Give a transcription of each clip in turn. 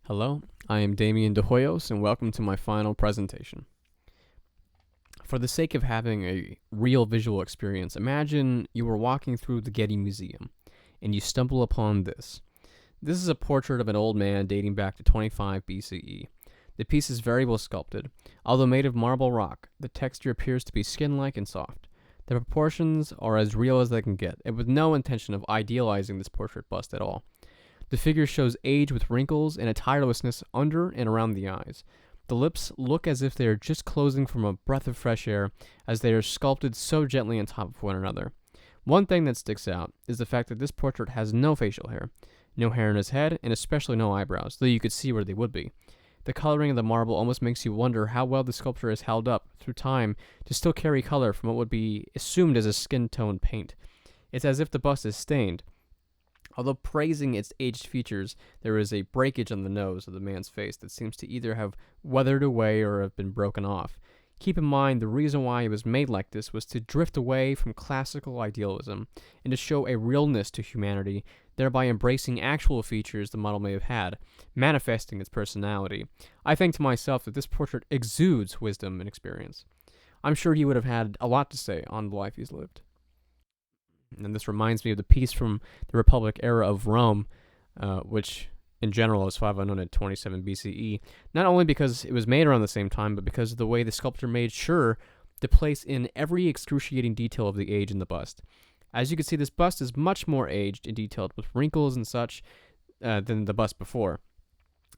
Hello, I am Damian DeHoyos, and welcome to my final presentation. For the sake of having a real visual experience, imagine you were walking through the Getty Museum, and you stumble upon this. This is a portrait of an old man dating back to 25 B.C.E. The piece is very well sculpted. Although made of marble rock, the texture appears to be skin-like and soft. The proportions are as real as they can get, and with no intention of idealizing this portrait bust at all. The figure shows age with wrinkles and a tirelessness under and around the eyes. The lips look as if they are just closing from a breath of fresh air, as they are sculpted so gently on top of one another. One thing that sticks out is the fact that this portrait has no facial hair. No hair in his head, and especially no eyebrows, though you could see where they would be. The coloring of the marble almost makes you wonder how well the sculpture has held up through time to still carry color from what would be assumed as a skin-tone paint. It's as if the bust is stained. Although praising its aged features, there is a breakage on the nose of the man's face that seems to either have weathered away or have been broken off. Keep in mind, the reason why it was made like this was to drift away from classical idealism and to show a realness to humanity, thereby embracing actual features the model may have had, manifesting its personality. I think to myself that this portrait exudes wisdom and experience. I'm sure he would have had a lot to say on the life he's lived. And this reminds me of the piece from the Republic era of Rome, which in general is 527 BCE, not only because it was made around the same time, but because of the way the sculptor made sure to place in every excruciating detail of the age in the bust. As you can see, this bust is much more aged and detailed, with wrinkles and such, than the bust before.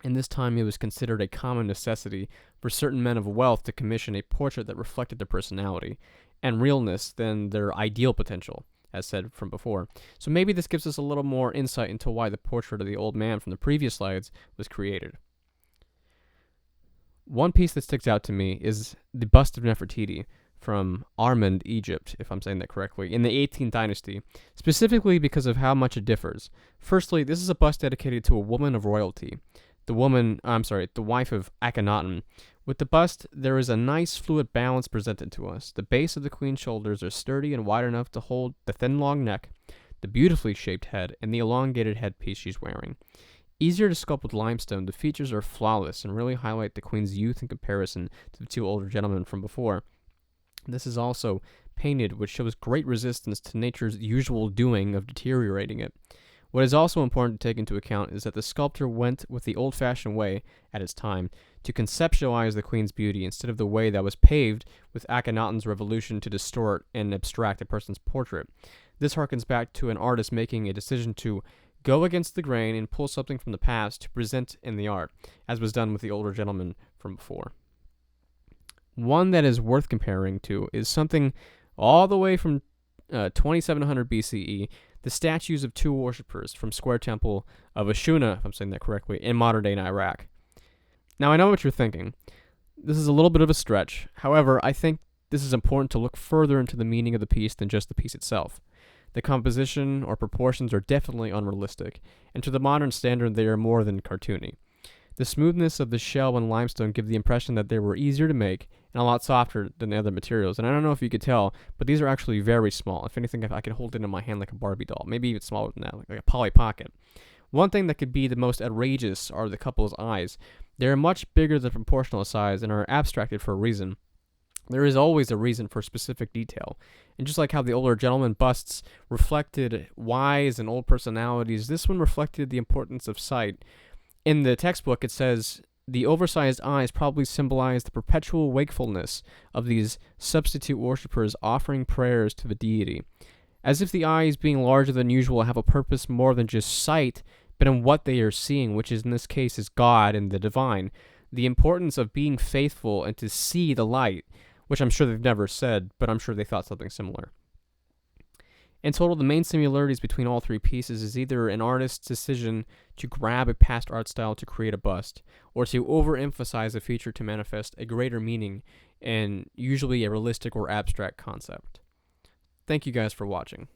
In this time, it was considered a common necessity for certain men of wealth to commission a portrait that reflected their personality and realness than their ideal potential, as said from before. So maybe this gives us a little more insight into why the portrait of the old man from the previous slides was created. One piece that sticks out to me is the bust of Nefertiti from Armand, Egypt, if I'm saying that correctly, in the 18th dynasty, specifically because of how much it differs. Firstly, this is a bust dedicated to a woman of royalty, the wife of Akhenaten. With the bust, there is a nice fluid balance presented to us. The base of the queen's shoulders are sturdy and wide enough to hold the thin long neck, the beautifully shaped head, and the elongated headpiece she's wearing. Easier to sculpt with limestone, the features are flawless and really highlight the queen's youth in comparison to the two older gentlemen from before. This is also painted, which shows great resistance to nature's usual doing of deteriorating it. What is also important to take into account is that the sculptor went with the old-fashioned way, at its time, to conceptualize the queen's beauty instead of the way that was paved with Akhenaten's revolution to distort and abstract a person's portrait. This harkens back to an artist making a decision to go against the grain and pull something from the past to present in the art, as was done with the older gentleman from before. One that is worth comparing to is something all the way from 2700 BCE, the statues of two worshippers from Square Temple of Ashuna, if I'm saying that correctly, in modern-day Iraq. Now, I know what you're thinking. This is a little bit of a stretch. However, I think this is important to look further into the meaning of the piece than just the piece itself. The composition or proportions are definitely unrealistic, and to the modern standard, they are more than cartoony. The smoothness of the shell and limestone give the impression that they were easier to make and a lot softer than the other materials. And I don't know if you could tell, but these are actually very small. If anything, if I could hold it in my hand like a Barbie doll, maybe even smaller than that, like a Polly Pocket. One thing that could be the most outrageous are the couple's eyes. They are much bigger than proportional size and are abstracted for a reason. There is always a reason for specific detail. And just like how the older gentleman busts reflected wise and old personalities, this one reflected the importance of sight. In the textbook, it says, the oversized eyes probably symbolize the perpetual wakefulness of these substitute worshippers offering prayers to the deity. As if the eyes, being larger than usual, have a purpose more than just sight, but in what they are seeing, which is in this case is God and the divine. The importance of being faithful and to see the light, which I'm sure they've never said, but I'm sure they thought something similar. In total, the main similarities between all three pieces is either an artist's decision to grab a past art style to create a bust, or to overemphasize a feature to manifest a greater meaning in usually a realistic or abstract concept. Thank you guys for watching.